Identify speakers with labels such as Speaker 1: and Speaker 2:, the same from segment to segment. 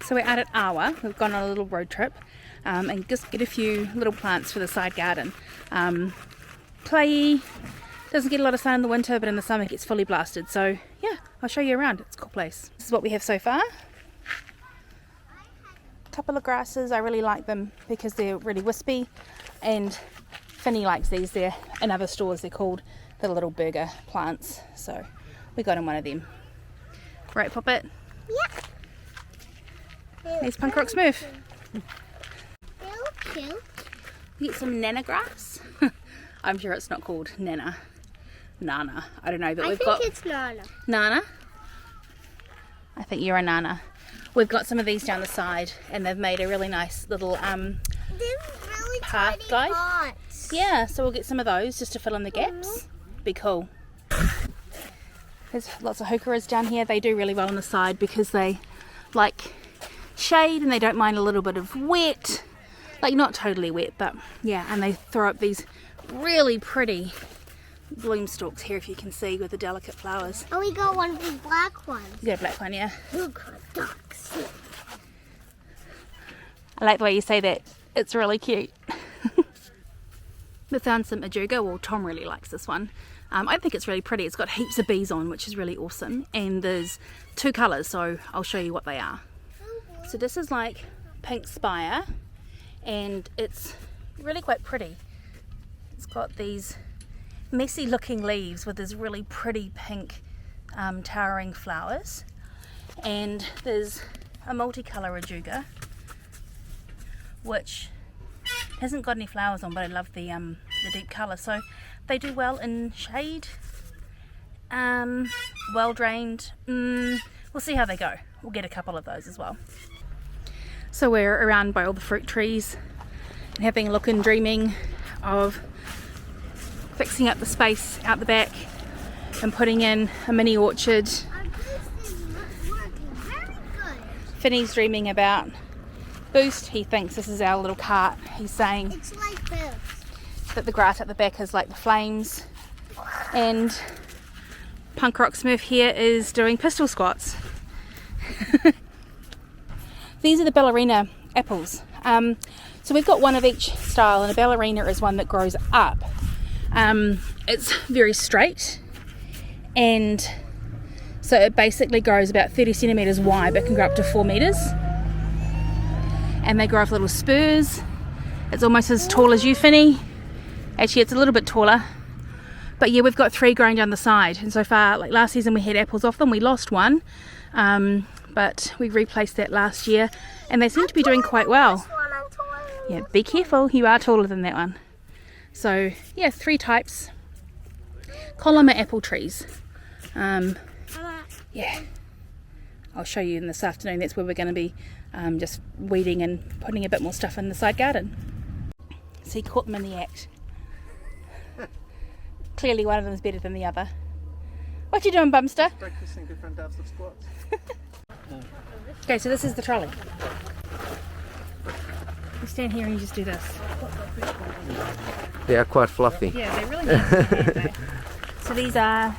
Speaker 1: So we're out at Awa. We've gone on a little road trip and just get a few little plants for the side garden. Clayey, doesn't get a lot of sun in the winter, but in the summer it gets fully blasted. So yeah, I'll show you around. It's a cool place. This is what we have so far. A couple of grasses, I really like them because they're really wispy, and Finny likes these. They're in other stores, they're called the little burger plants. So we got in one of them. Right, Poppet?
Speaker 2: Yeah.
Speaker 1: There's Punk Rock Smurf.
Speaker 2: They're cute.
Speaker 1: We get some nana grass. I'm sure it's not called nana. Nana. I don't know, but we've got...
Speaker 2: I think it's Nana.
Speaker 1: Nana? I think you're a nana. We've got some of these down the side, and they've made a really nice little
Speaker 2: They're really
Speaker 1: path
Speaker 2: tiny
Speaker 1: guide.
Speaker 2: pots.
Speaker 1: Yeah, so we'll get some of those just to fill in the gaps. Be cool. There's lots of heucheras down here. They do really well on the side because they like shade and they don't mind a little bit of wet. Like not totally wet, but yeah, and they throw up these really pretty bloom stalks here, if you can see, with the delicate flowers.
Speaker 2: Oh, we got one of the black ones.
Speaker 1: You got a black one, yeah?
Speaker 2: Look, ducks.
Speaker 1: I like the way you say that. It's really cute. We found some ajuga. Well, Tom really likes this one. I think it's really pretty. It's got heaps of bees on, which is really awesome. And there's two colours, so I'll show you what they are. So this is like pink spire, and it's really quite pretty. It's got these messy looking leaves with these really pretty pink towering flowers. And there's a multicolour ajuga, which hasn't got any flowers on, but I love the deep colour. So they do well in shade, well drained. We'll see how they go. We'll get a couple of those as well. So we're around by all the fruit trees and having a look and dreaming of fixing up the space out the back and putting in a mini orchard.
Speaker 2: Our boost is working very good.
Speaker 1: Finny's dreaming about Boost. He thinks this is our little cart. He's saying
Speaker 2: It's like Boost.
Speaker 1: that the grass at the back is like the flames, and Punk Rock Smurf here is doing pistol squats. These are the ballerina apples. So we've got one of each style, and a ballerina is one that grows up. It's very straight, and so it basically grows about 30 centimeters wide but can grow up to 4 meters, and they grow off little spurs. It's almost as tall as you, Finny. Actually, it's a little bit taller, but yeah, we've got 3 growing down the side, and so far, like last season we had apples off them. We lost one, but we replaced that last year, and they seem to be doing quite well. Yeah, be careful, you are taller than that one. So yeah, 3 types. Columnar apple trees. Yeah, I'll show you in this afternoon. That's where we're going to be just weeding and putting a bit more stuff in the side garden. So he caught them in the act. Clearly one of them is better than the other. What you doing, Bumster?
Speaker 3: Practicing different types of squats.
Speaker 1: Okay, so this is the trolley. You stand here and you just do this.
Speaker 3: They are quite fluffy.
Speaker 1: Yeah, they're really nice. Aren't they? So these are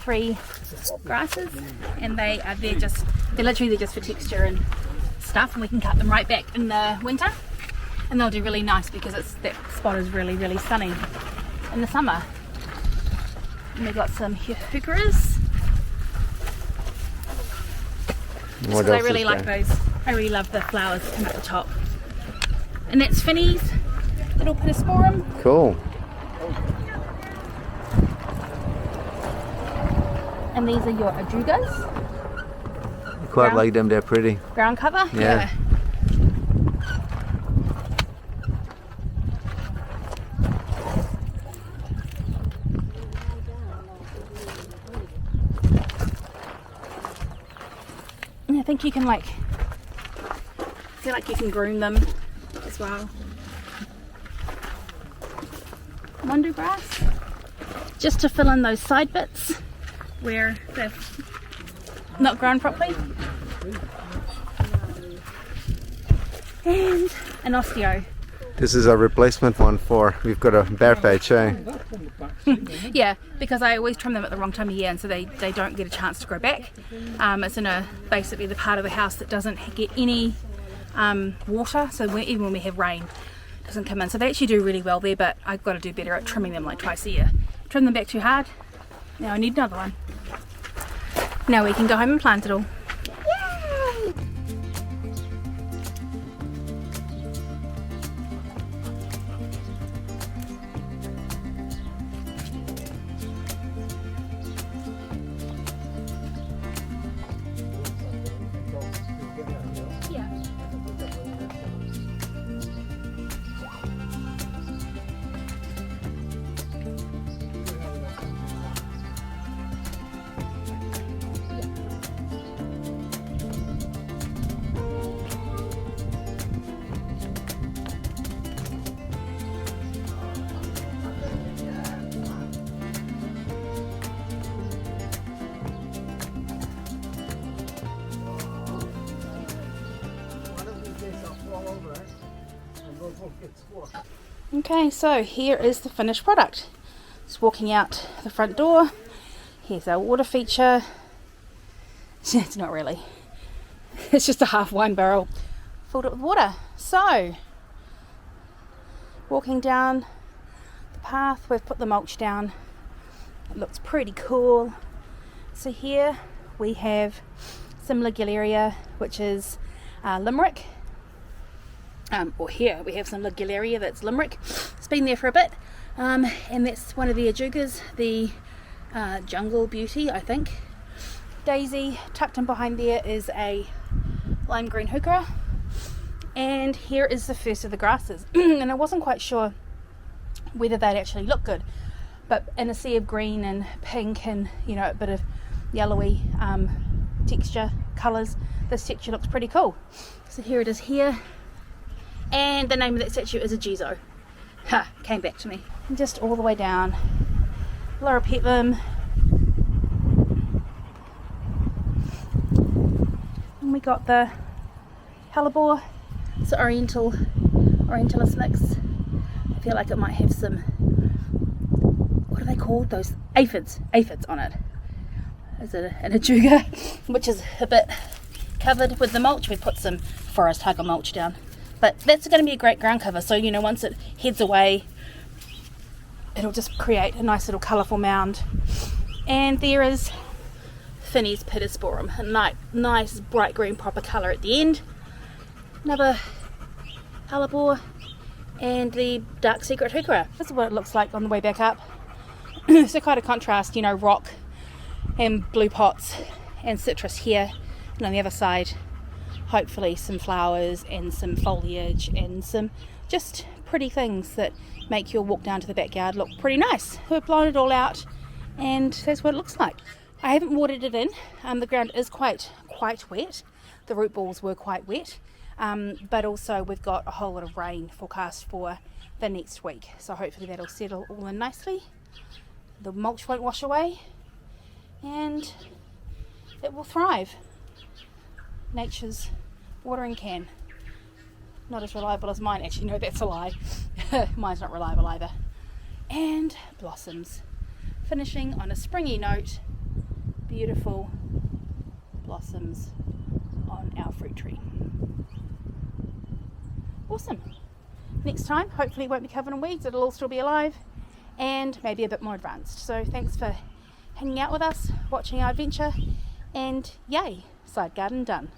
Speaker 1: 3 grasses, and they're literally just for texture and stuff, and we can cut them right back in the winter, and they'll do really nice because that spot is really, really sunny in the summer. And we've got some heucheras. So I really like those. I really love the flowers that come at the top. And that's Finny's little pittosporum.
Speaker 3: Cool.
Speaker 1: And these are your ajugas.
Speaker 3: I quite like them, they're pretty.
Speaker 1: Ground cover?
Speaker 3: Yeah.
Speaker 1: And I think you can I feel like you can groom them as well. Mundu grass, just to fill in those side bits where they've not grown properly. And an osteo.
Speaker 3: This is a replacement one for, we've got a bear patch, eh?
Speaker 1: Yeah, because I always trim them at the wrong time of year, and so they don't get a chance to grow back. It's in basically the part of the house that doesn't get any water, so even when we have rain, it doesn't come in. So they actually do really well there, but I've got to do better at trimming them like twice a year. Trim them back too hard. Now I need another one. Now we can go home and plant it all. Okay, so here is the finished product. Just walking out the front door. Here's our water feature. It's not really. It's just a half wine barrel filled up with water. So, walking down the path, we've put the mulch down. It looks pretty cool. So here we have some Ligularia, which is limerick. Or here we have some Ligularia that's limerick. It's been there for a bit, and that's one of the ajugas, the jungle beauty, I think. Daisy, tucked in behind there, is a lime green heuchera, and here is the first of the grasses. And I wasn't quite sure whether they'd actually look good, but in a sea of green and pink and a bit of yellowy texture colours, this texture looks pretty cool. So here it is here. And the name of that statue is a Jizo. Ha, came back to me. And just all the way down, Loropetalum. And we got the hellebore. It's Orientalis mix. I feel like it might have some, what are they called? Those aphids on it. Is it an ajuga, which is a bit covered with the mulch. We put some forest hugger mulch down. But that's going to be a great ground cover, so once it heads away, it'll just create a nice little colourful mound. And there is Finney's Pittosporum, a nice bright green proper colour at the end. Another hellebore, and the dark secret heuchera. This is what it looks like on the way back up. So quite a contrast, rock and blue pots and citrus here, and on the other side hopefully some flowers and some foliage and some just pretty things that make your walk down to the backyard look pretty nice. We've blown it all out, and that's what it looks like. I haven't watered it in. The ground is quite wet. The root balls were quite wet, but also we've got a whole lot of rain forecast for the next week, so hopefully that'll settle all in nicely. The mulch won't wash away, and it will thrive. Nature's watering can. Not as reliable as mine. Actually, no, that's a lie. Mine's not reliable either. And blossoms. Finishing on a springy note. Beautiful blossoms on our fruit tree. Awesome. Next time, hopefully it won't be covered in weeds. It'll all still be alive and maybe a bit more advanced. So thanks for hanging out with us, watching our adventure, and yay, side garden done.